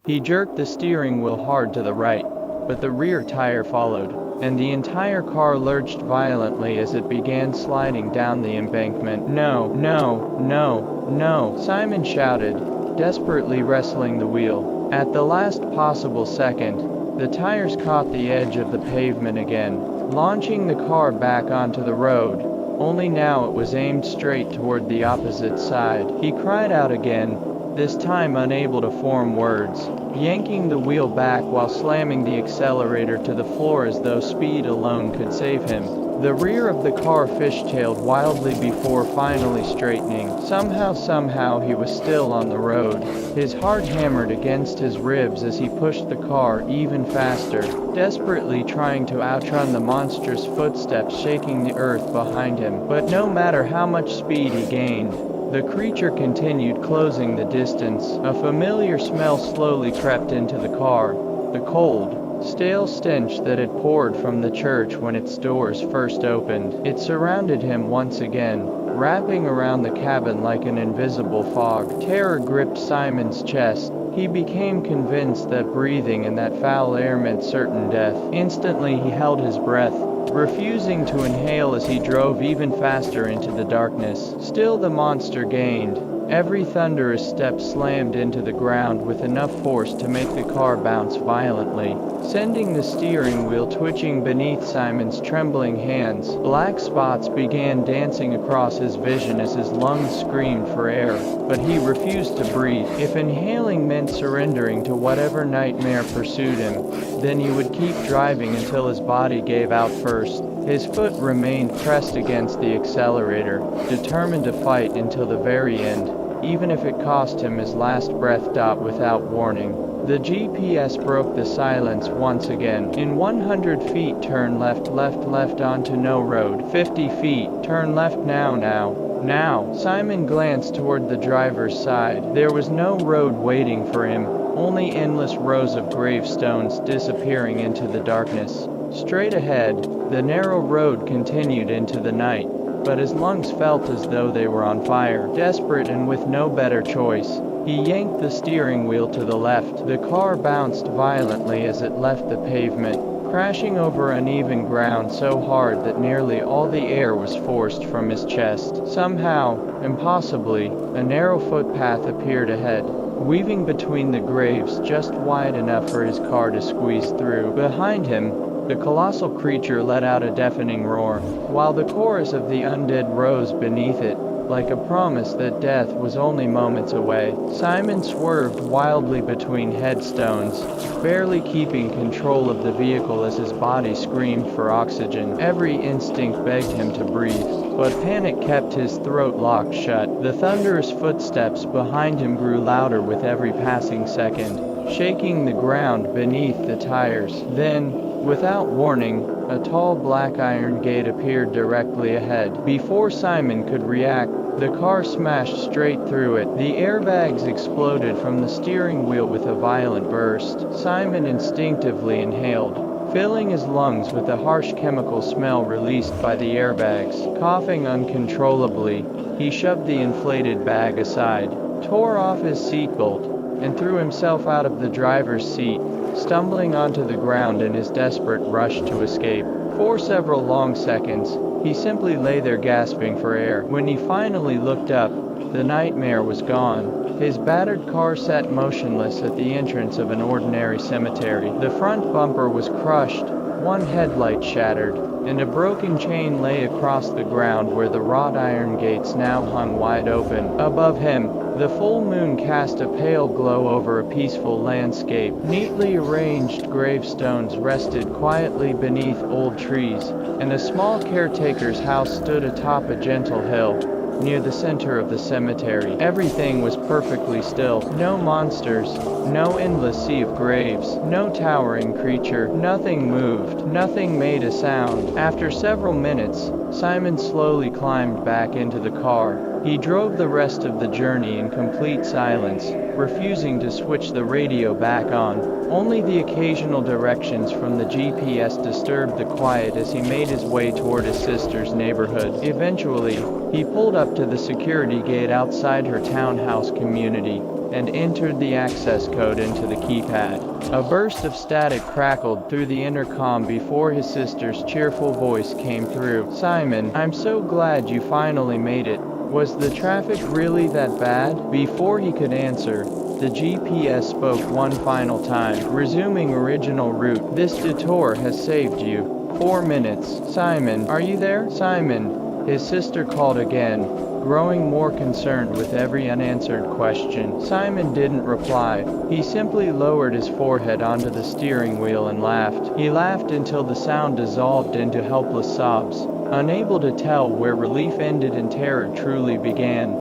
He jerked the steering wheel hard to the right, but the rear tire followed, and the entire car lurched violently as it began sliding down the embankment. "No, no, no, no!" Simon shouted, desperately wrestling the wheel. At the last possible second, the tires caught the edge of the pavement again, launching the car back onto the road, only now it was aimed straight toward the opposite side. He cried out again, this time unable to form words, yanking the wheel back while slamming the accelerator to the floor as though speed alone could save him. The rear of the car fishtailed wildly before finally straightening. Somehow he was still on the road. His heart hammered against his ribs as he pushed the car even faster, desperately trying to outrun the monstrous footsteps shaking the earth behind him. But no matter how much speed he gained, the creature continued closing the distance. A familiar smell slowly crept into the car, the cold, stale stench that had poured from the church when its doors first opened. It surrounded him once again, wrapping around the cabin like an invisible fog. Terror gripped Simon's chest. He became convinced that breathing in that foul air meant certain death. Instantly he held his breath, refusing to inhale as he drove even faster into the darkness. Still the monster gained. Every thunderous step slammed into the ground with enough force to make the car bounce violently, sending the steering wheel twitching beneath Simon's trembling hands. Black spots began dancing across his vision as his lungs screamed for air, but he refused to breathe. If inhaling meant surrendering to whatever nightmare pursued him, then he would keep driving until his body gave out first. His foot remained pressed against the accelerator, determined to fight until the very end, even if it cost him his last breath. Without warning, the GPS broke the silence once again. In 100 feet, turn left onto no road. 50 feet, turn left now. Simon glanced toward the driver's side. There was no road waiting for him, only endless rows of gravestones disappearing into the darkness. Straight ahead, the narrow road continued into the night, but his lungs felt as though they were on fire. Desperate and with no better choice, he yanked the steering wheel to the left. The car bounced violently as it left the pavement, crashing over uneven ground so hard that nearly all the air was forced from his chest. Somehow, impossibly, a narrow footpath appeared ahead, weaving between the graves just wide enough for his car to squeeze through. Behind him, the colossal creature let out a deafening roar, while the chorus of the undead rose beneath it, like a promise that death was only moments away. Simon swerved wildly between headstones, barely keeping control of the vehicle as his body screamed for oxygen. Every instinct begged him to breathe, but panic kept his throat locked shut. The thunderous footsteps behind him grew louder with every passing second, shaking the ground beneath the tires. Then, without warning, a tall black iron gate appeared directly ahead. Before Simon could react, the car smashed straight through it. The airbags exploded from the steering wheel with a violent burst. Simon instinctively inhaled, filling his lungs with the harsh chemical smell released by the airbags. Coughing uncontrollably, he shoved the inflated bag aside, tore off his seatbelt, and threw himself out of the driver's seat, stumbling onto the ground in his desperate rush to escape. For several long seconds, he simply lay there gasping for air. When he finally looked up, the nightmare was gone. His battered car sat motionless at the entrance of an ordinary cemetery. The front bumper was crushed, one headlight shattered, and a broken chain lay across the ground where the wrought iron gates now hung wide open. Above him, the full moon cast a pale glow over a peaceful landscape. Neatly arranged gravestones rested quietly beneath old trees, and a small caretaker's house stood atop a gentle hill, near the center of the cemetery. Everything was perfectly still. No monsters, no endless sea of graves, no towering creature. Nothing moved, nothing made a sound. After several minutes, Simon slowly climbed back into the car. He drove the rest of the journey in complete silence, refusing to switch the radio back on. Only the occasional directions from the GPS disturbed the quiet as he made his way toward his sister's neighborhood. Eventually, he pulled up to the security gate outside her townhouse community and entered the access code into the keypad. A burst of static crackled through the intercom before his sister's cheerful voice came through. "Simon, I'm so glad you finally made it. Was the traffic really that bad?" Before he could answer, the GPS spoke one final time, resuming original route. "This detour has saved you 4 minutes. Simon, are you there? Simon?" His sister called again, growing more concerned with every unanswered question. Simon didn't reply. He simply lowered his forehead onto the steering wheel and laughed. He laughed until the sound dissolved into helpless sobs, unable to tell where relief ended and terror truly began.